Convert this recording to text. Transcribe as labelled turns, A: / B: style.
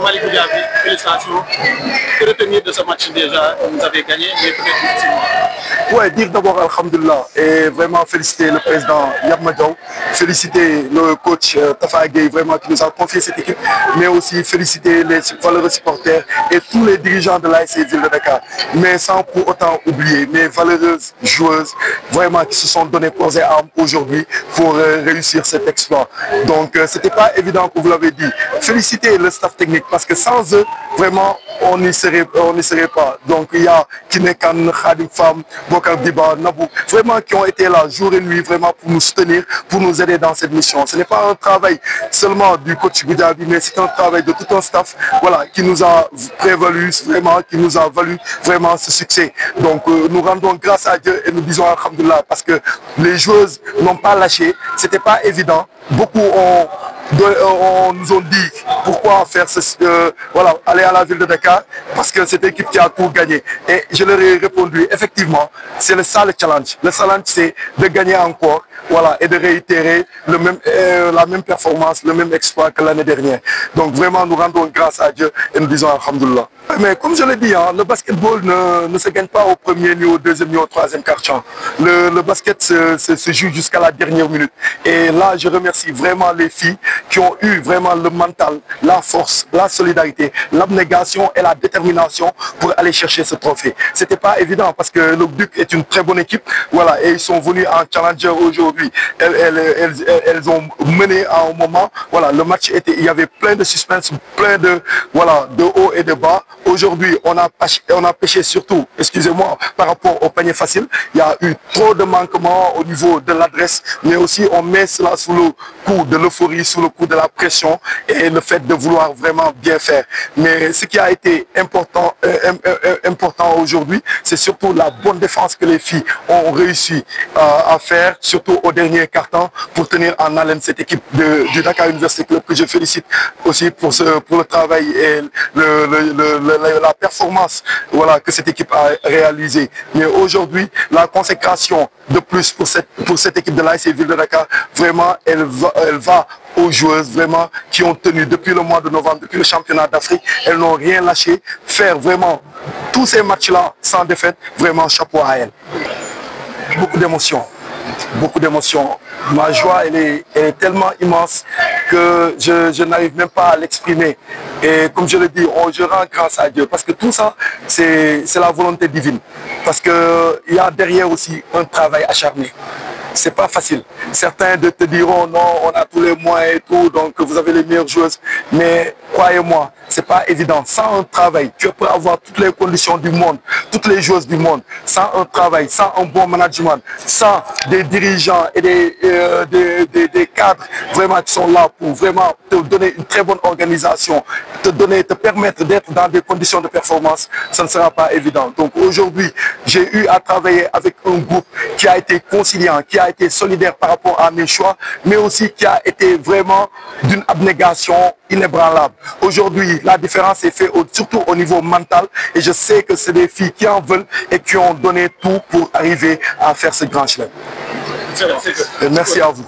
A: Malick Goudiaby, félicitations. Que retenir de ce match déjà? Vous avez gagné, mais peut-être difficilement.
B: Ouais, dire d'abord Alhamdulillah et vraiment féliciter le président Yabma Diaw, féliciter le coach Tafa Gueye vraiment qui nous a confié cette équipe, mais aussi féliciter les valeureux supporters et tous les dirigeants de l'ASC Ville de Dakar, mais sans pour autant oublier mes valeureuses joueuses vraiment qui se sont données corps et âme aujourd'hui pour réussir cet exploit. Donc c'était pas évident que vous l'avez dit. Féliciter le staff technique parce que sans eux, vraiment, on n'y serait pas. Donc il y a Kinekan, Khadim Fam, Bokar Diba, Nabou, vraiment qui ont été là jour et nuit vraiment pour nous soutenir, pour nous aider dans cette mission. Ce n'est pas un travail seulement du coach Goudiaby, mais c'est un travail de tout un staff, voilà, qui nous a prévalu vraiment, qui nous a valu vraiment ce succès. Donc nous rendons grâce à Dieu et nous disons Alhamdulillah parce que les joueuses n'ont pas lâché, c'était pas évident. Beaucoup nous ont dit pourquoi faire voilà, aller à la ville de Dakar parce que c'est l'équipe qui a tout gagné et je leur ai répondu effectivement c'est ça le challenge. Le challenge c'est de gagner encore, voilà, et de réitérer la même performance, le même exploit que l'année dernière. Donc vraiment nous rendons grâce à Dieu et nous disons alhamdoulilah. Mais comme je l'ai dit, hein, le basketball ne se gagne pas au premier ni au deuxième ni au troisième quart-temps. Le basket se joue jusqu'à la dernière minute. Et là, je remercie vraiment les filles qui ont eu vraiment le mental, la force, la solidarité, l'abnégation et la détermination pour aller chercher ce trophée. C'était pas évident parce que le Duc est une très bonne équipe, voilà, et ils sont venus en challenger aujourd'hui. Elles ont mené à un moment, voilà, le match était, il y avait plein de suspense, plein de, voilà, de haut et de bas. Aujourd'hui, on a pêché surtout, excusez-moi, par rapport au panier facile. Il y a eu trop de manquements au niveau de l'adresse, mais aussi on met cela sous le coup de l'euphorie, sous le coup de la pression et le fait de vouloir vraiment bien faire. Mais ce qui a été important aujourd'hui, c'est surtout la bonne défense que les filles ont réussi à faire, surtout au dernier quart-temps, pour tenir en haleine cette équipe du Dakar University Club que je félicite aussi pour le travail et la performance, voilà, que cette équipe a réalisée. Mais aujourd'hui, la consécration de plus pour cette équipe de l'ASC Ville de Dakar, vraiment, elle va aux joueuses vraiment qui ont tenu depuis le mois de novembre, depuis le championnat d'Afrique. Elles n'ont rien lâché. Faire vraiment tous ces matchs-là sans défaite, vraiment chapeau à elles. Beaucoup d'émotions. Beaucoup d'émotions. Ma joie, elle est tellement immense que je n'arrive même pas à l'exprimer. Et comme je le dis, je rends grâce à Dieu parce que tout ça, c'est la volonté divine. Parce qu'il y a derrière aussi un travail acharné. C'est pas facile. Certains te diront non, on a tous les moyens et tout, donc vous avez les meilleures joueuses. Mais croyez-moi, c'est pas évident. Sans un travail, tu peux avoir toutes les conditions du monde, toutes les joueuses du monde. Sans un travail, sans un bon management, sans des dirigeants et des cadres vraiment qui sont là pour vraiment te donner une très bonne organisation, te permettre d'être dans des conditions de performance, ça ne sera pas évident. Donc aujourd'hui, j'ai eu à travailler avec un groupe qui a été conciliant, qui a été solidaire par rapport à mes choix, mais aussi qui a été vraiment d'une abnégation inébranlable. Aujourd'hui, la différence est faite surtout au niveau mental et je sais que c'est des filles qui en veulent et qui ont donné tout pour arriver à faire ce grand chemin. Merci à vous.